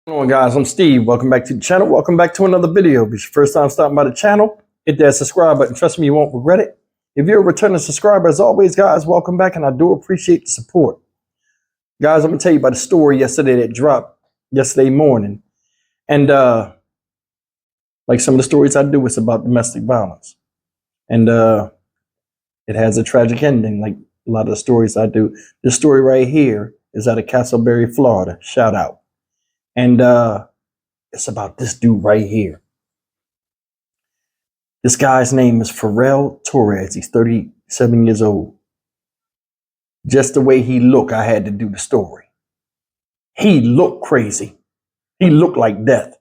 What's going on, guys? I'm Steve. Welcome back to the channel. Welcome back to another video. If it's your first time stopping by the channel, hit that subscribe button. Trust me, you won't regret it. If you're a returning subscriber, as always, guys, welcome back, and I do appreciate the support. Guys, I'm going to tell you about a story yesterday that dropped yesterday morning. And like some of the stories I do, it's about domestic violence. And it has a tragic ending, like a lot of the stories I do. This story right here is out of Castleberry, Florida. Shout out. And it's about this dude right here. This guy's name is Pharrell Torres. He's 37 years old. Just the way he looked, I had to do the story. He looked crazy. He looked like death.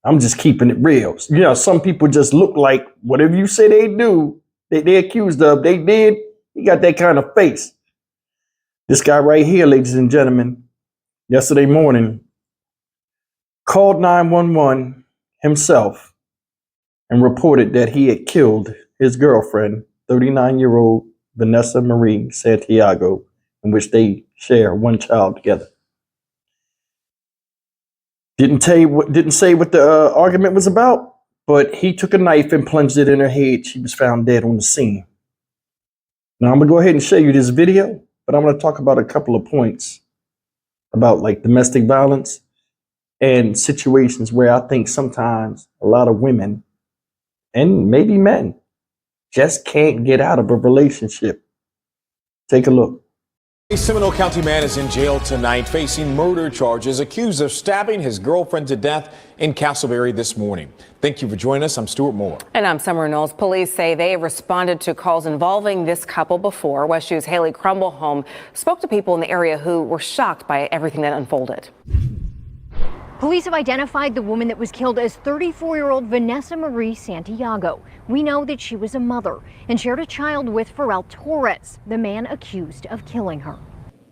I'm just keeping it real. You know, some people just look like whatever you say they do, they accused of, they did. He got that kind of face. This guy right here, ladies and gentlemen, yesterday morning, called 911 himself and reported that he had killed his girlfriend, 39-year-old Vanessa Marie Santiago, in which they share one child together. Didn't say what the argument was about, but he took a knife and plunged it in her head. She was found dead on the scene. Now I'm gonna go ahead and show you this video, but I'm gonna talk about a couple of points about like domestic violence and situations where I think sometimes a lot of women and maybe men just can't get out of a relationship. Take a look. A Seminole County man is in jail tonight facing murder charges, accused of stabbing his girlfriend to death in Castleberry this morning. Thank you for joining us. I'm Stuart Moore. And I'm Summer Knowles. Police say they responded to calls involving this couple before. West U's Haley Crumblehome spoke to people in the area who were shocked by everything that unfolded. Police have identified the woman that was killed as 34-year-old Vanessa Marie Santiago. We know that she was a mother and shared a child with Pharrell Torres, the man accused of killing her.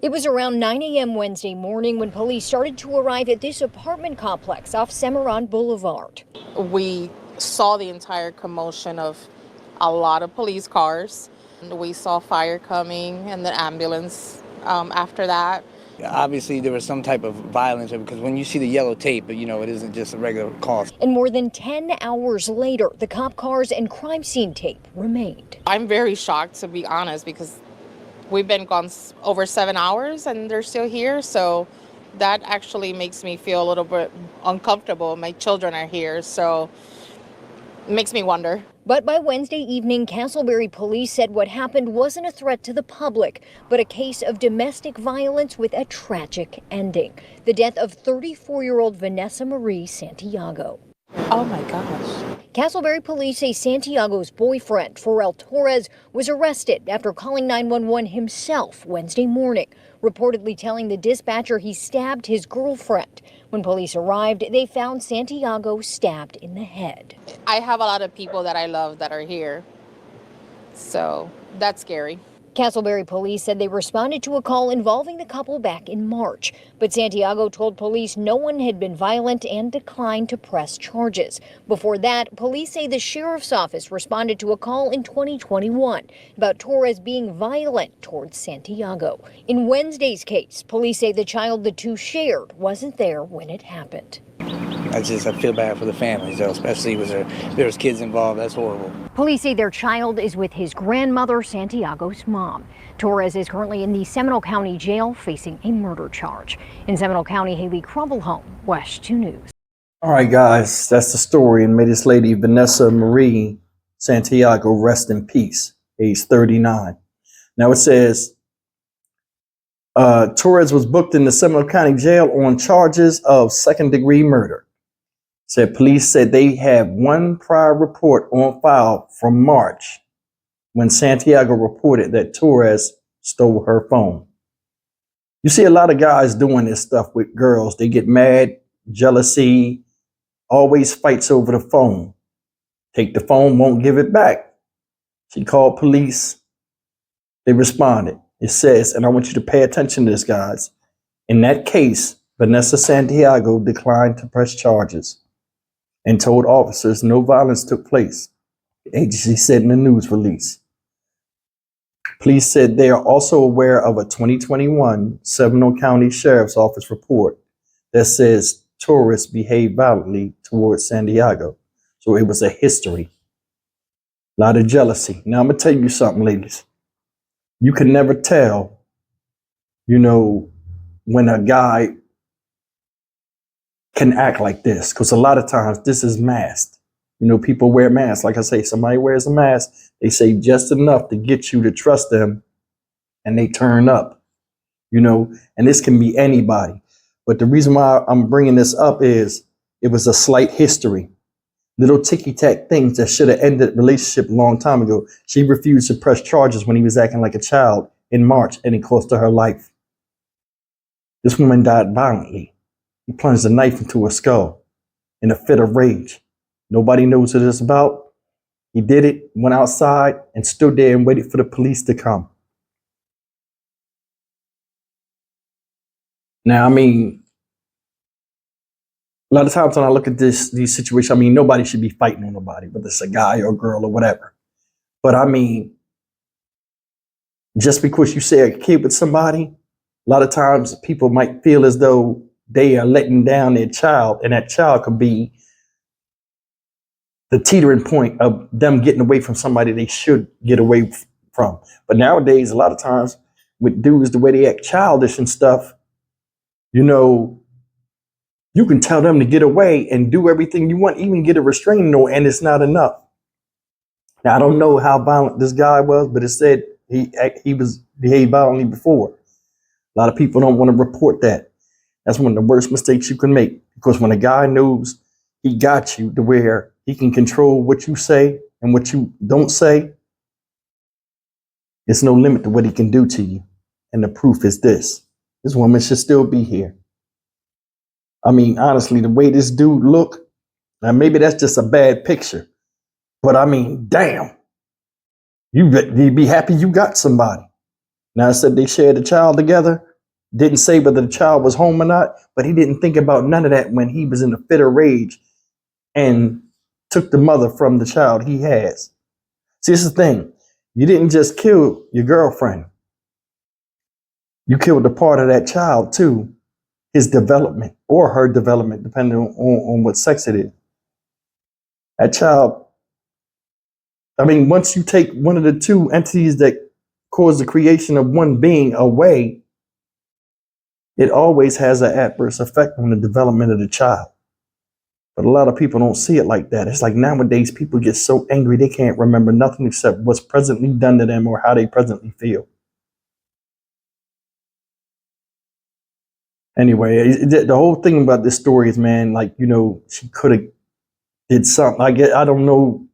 It was around 9 a.m. Wednesday morning when police started to arrive at this apartment complex off Cimarron Boulevard. We saw the entire commotion of a lot of police cars. We saw fire coming and the ambulance after that. Obviously, there was some type of violence because when you see the yellow tape, you know, it isn't just a regular call. And more than 10 hours later, the cop cars and crime scene tape remained. I'm very shocked, to be honest, because we've been gone over 7 hours and they're still here. So that actually makes me feel a little bit uncomfortable. My children are here, so it makes me wonder. But by Wednesday evening, Castleberry police said what happened wasn't a threat to the public, but a case of domestic violence with a tragic ending. The death of 34-year-old Vanessa Marie Santiago. Oh my gosh. Castleberry police say Santiago's boyfriend, Pharrell Torres, was arrested after calling 911 himself Wednesday morning, reportedly telling the dispatcher he stabbed his girlfriend. When police arrived, they found Santiago stabbed in the head. I have a lot of people that I love that are here, so that's scary. Castleberry police said they responded to a call involving the couple back in March, but Santiago told police no one had been violent and declined to press charges. Before that, police say the sheriff's office responded to a call in 2021 about Torres being violent towards Santiago. In Wednesday's case, police say the child the two shared wasn't there when it happened. I feel bad for the families, though, especially there was kids involved. That's horrible. Police say their child is with his grandmother, Santiago's mom. Torres is currently in the Seminole County Jail facing a murder charge. In Seminole County, Haley Crumblehome, West 2 News. All right, guys, that's the story. And may this lady, Vanessa Marie Santiago, rest in peace, age 39. Now it says, Torres was booked in the Seminole County Jail on charges of second-degree murder. Said police said they have one prior report on file from March when Santiago reported that Torres stole her phone. You see a lot of guys doing this stuff with girls. They get mad, jealousy, always fights over the phone. Take the phone, won't give it back. She called police. They responded. It says, and I want you to pay attention to this, guys. In that case, Vanessa Santiago declined to press charges and told officers no violence took place, the agency said in a news release. Police said they are also aware of a 2021 Seminole County Sheriff's Office report that says tourists behaved violently towards Santiago. So it was a history. A lot of jealousy. Now I'm gonna tell you something, ladies. You can never tell, when a guy can act like this, because a lot of times this is masked. People wear masks. Like I say, somebody wears a mask, they say just enough to get you to trust them, and they turn up, and this can be anybody. But the reason why I'm bringing this up is it was a slight history. Little ticky-tack things that should have ended the relationship a long time ago. She refused to press charges when he was acting like a child in March, and it cost her her life. This woman died violently. He plunged a knife into her skull in a fit of rage. Nobody knows what it's about. He did it, went outside, and stood there and waited for the police to come. Now, a lot of times when I look at these situations, nobody should be fighting on nobody, whether it's a guy or a girl or whatever. But just because you say a kid with somebody, a lot of times people might feel as though they are letting down their child, and that child could be the teetering point of them getting away from somebody they should get away from. But nowadays, a lot of times with dudes, the way they act childish and stuff, you can tell them to get away and do everything you want, even get a restraining order, and it's not enough. Now, I don't know how violent this guy was, but it said he was behaved violently before. A lot of people don't want to report that. That's one of the worst mistakes you can make, because when a guy knows he got you to where he can control what you say and what you don't say, there's no limit to what he can do to you. And the proof is this. This woman should still be here. Honestly, the way this dude look, now maybe that's just a bad picture, but damn, you'd be happy you got somebody. Now, I said they shared a child together. Didn't say whether the child was home or not, but he didn't think about none of that when he was in a fit of rage and took the mother from the child he has. See, this is the thing. You didn't just kill your girlfriend. You killed a part of that child too. His development or her development, depending on what sex it is. That child, once you take one of the two entities that cause the creation of one being away, it always has an adverse effect on the development of the child. But a lot of people don't see it like that. It's like nowadays people get so angry they can't remember nothing except what's presently done to them or how they presently feel. Anyway, the whole thing about this story is, man, she could have did something. I don't know.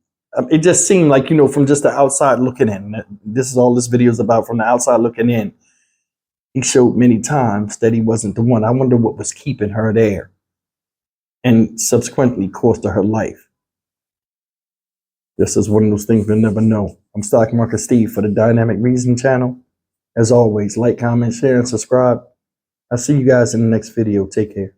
It just seemed like, from just the outside looking in. This is all this video is about, from the outside looking in. He showed many times that he wasn't the one. I wonder what was keeping her there, and subsequently cost her life. This is one of those things we'll never know. I'm Stock Market Steve for the Dynamic Reason channel. As always, like, comment, share, and subscribe. I'll see you guys in the next video. Take care.